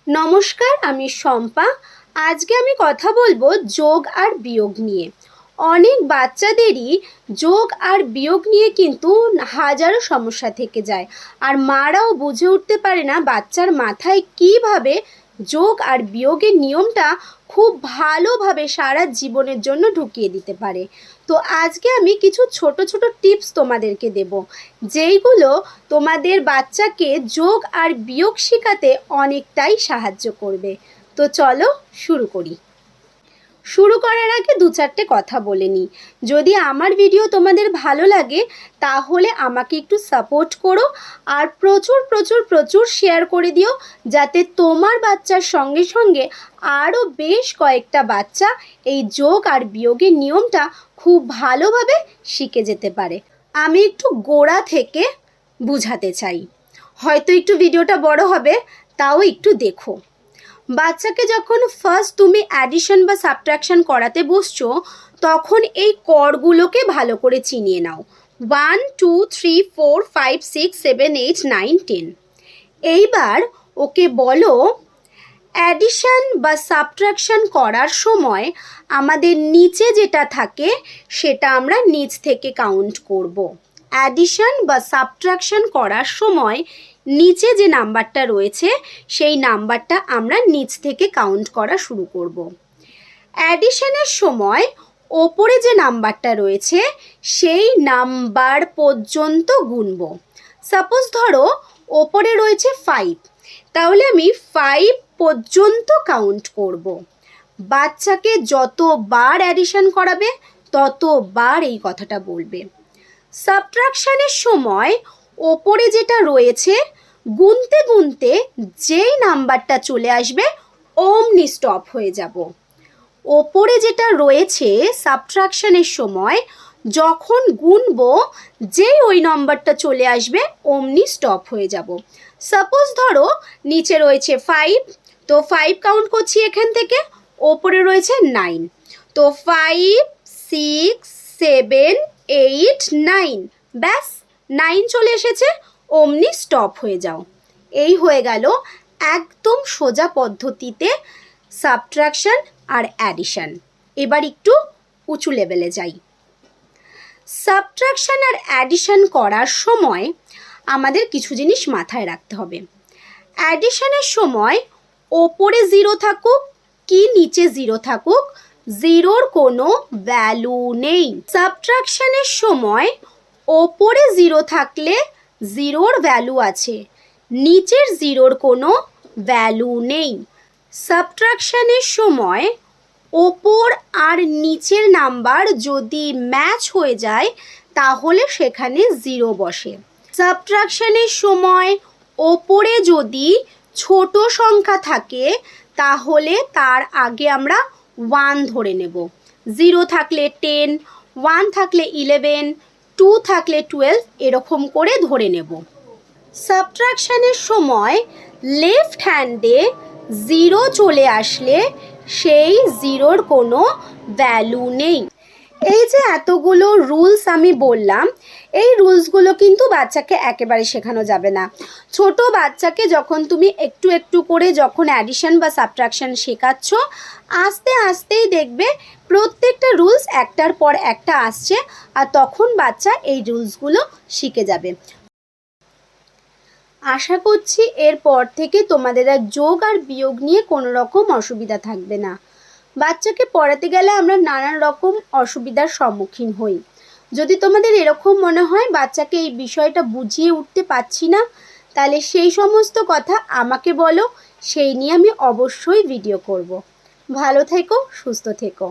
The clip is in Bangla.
নমস্কার, আমি শম্পা। আজকে আমি কথা বলবো যোগ আর বিয়োগ নিয়ে। অনেক বাচ্চাদেরই যোগ আর বিয়োগ নিয়ে কিন্তু হাজারো সমস্যা থেকে যায়, আর মারাও বুঝে উঠতে পারে না বাচ্চার মাথায় কিভাবে যোগ আর বিয়োগের নিয়মটা খুব ভালোভাবে সারা জীবনের জন্য ঢুকিয়ে দিতে পারে। তো আজকে আমি কিছু ছোট ছোট টিপস তোমাদেরকে দেব, যেইগুলো তোমাদের বাচ্চাকে যোগ আর বিয়োগ শেখাতে অনেকটাই সাহায্য করবে। তো চলো শুরু করি। শুরু করার আগে দু চারটে কথা বলে নিই। যদি আমার ভিডিও তোমাদের ভালো লাগে তাহলে আমাকে একটু সাপোর্ট করো, আর প্রচুর প্রচুর প্রচুর শেয়ার করে দিও, যাতে তোমার বাচ্চার সঙ্গে সঙ্গে আরও বেশ কয়েকটা বাচ্চা এই যোগ আর বিয়োগের নিয়মটা খুব ভালোভাবে শিখে যেতে পারে। আমি একটু গোড়া থেকে বুঝাতে চাই, হয়তো একটু ভিডিওটা বড় হবে, তাও একটু দেখো। বাচ্চাকে যখন ফার্স্ট তুমি অ্যাডিশন বা সাবট্রাকশন করাতে বসছো, তখন এই করগুলোকে ভালো করে চিনিয়ে নাও। 1 2 3 4 5 6 7 8 9 10। এইবার ওকে বলো অ্যাডিশন বা সাবট্রাকশন করার সময় আমাদের নিচে যেটা থাকে সেটা আমরা নিচ থেকে কাউন্ট করব। অ্যাডিশন বা সাবট্রাকশন করার সময় নিচে যে নাম্বারটা রয়েছে সেই নাম্বারটা আমরা নিচ থেকে কাউন্ট করা শুরু করব। অ্যাডিশনের সময় ওপরে যে নাম্বারটা রয়েছে সেই নাম্বার পর্যন্ত গুনব। সাপোজ ধরো ওপরে রয়েছে 5, তাহলে আমি 5 পর্যন্ত কাউন্ট করব। বাচ্চাকে যতবার অ্যাডিশন করাবে ততবার এই কথাটা বলবে। সাবট্রাকশনের সময় ওপরে যেটা রয়েছে গুনতে গুনতে যেই নাম্বারটা চলে আসবে অমনি স্টপ হয়ে যাব। ওপরে যেটা রয়েছে সাবট্রাকশনের সময় যখন গুনবো যেই ওই নাম্বারটা চলে আসবে অমনি স্টপ হয়ে যাব। সাপোজ ধরো নিচে রয়েছে 5, তো 5 কাউন্ট করছি এখান থেকে, ওপরে রয়েছে 9, তো 5 6 7 8 9, ব্যাস 9 চলে এসেছে, অমনি স্টপ হয়ে যাও। এই হয়ে গেল একদম সোজা পদ্ধতিতে সাবট্রাকশন আর অ্যাডিশন। এবার একটু উঁচু লেভেলে যাই। সাবট্রাকশন আর অ্যাডিশন করার সময় আমাদের কিছু জিনিস মাথায় রাখতে হবে। অ্যাডিশনের সময় ওপরে 0 থাকুক কি নিচে 0 থাকুক, জিরোর কোনো ভ্যালু নেই। সাবট্রাকশনের সময় ওপরে 0 থাকলে জিরোর ভ্যালু আছে, নিচের জিরোর কোনো ভ্যালু নেই। সাবট্রাকশনের সময় ওপর আর নিচের নাম্বার যদি ম্যাচ হয়ে যায় তাহলে সেখানে 0 বসে। সাবট্রাকশনের সময় ওপরে যদি ছোট সংখ্যা থাকে তাহলে তার আগে আমরা 1 ধরে নেব। 0 থাকলে 10, 1 থাকলে 11, 2 থাকলে 12, এরকম করে ধরে নেব। সাবট্রাকশনের সময় লেফট হ্যান্ডে 0 চলে আসলে সেই জিরোর কোনো ভ্যালু নেই। এই যে এতগুলো রুলস আমি বললাম, এই রুলসগুলো কিন্তু বাচ্চাকে একেবারে শেখানো যাবে না। ছোট বাচ্চাকে যখন তুমি একটু একটু করে যখন অ্যাডিশন বা সাবট্রাকশন শেখাচ্ছ, আস্তে আস্তেই দেখবে প্রত্যেকটা রুলস একটার পর একটা আসছে, আর তখন বাচ্চা এই রুলসগুলো শিখে যাবে। আশা করছি এরপর থেকে তোমাদের আর যোগ আর বিয়োগ নিয়ে কোনো রকম অসুবিধা থাকবে না। বাচ্চাকে পড়াতে গেলে আমরা নানান রকম অসুবিধার সম্মুখীন হই। যদি তোমাদের এরকম মনে হয় বাচ্চাকে এই বিষয়টা বুঝিয়ে উঠতে পারছি না, তাহলে সেই সমস্ত কথা আমাকে বলো, সেই নিয়ে আমি অবশ্যই ভিডিও করব। ভালো থেকো, সুস্থ থেকো।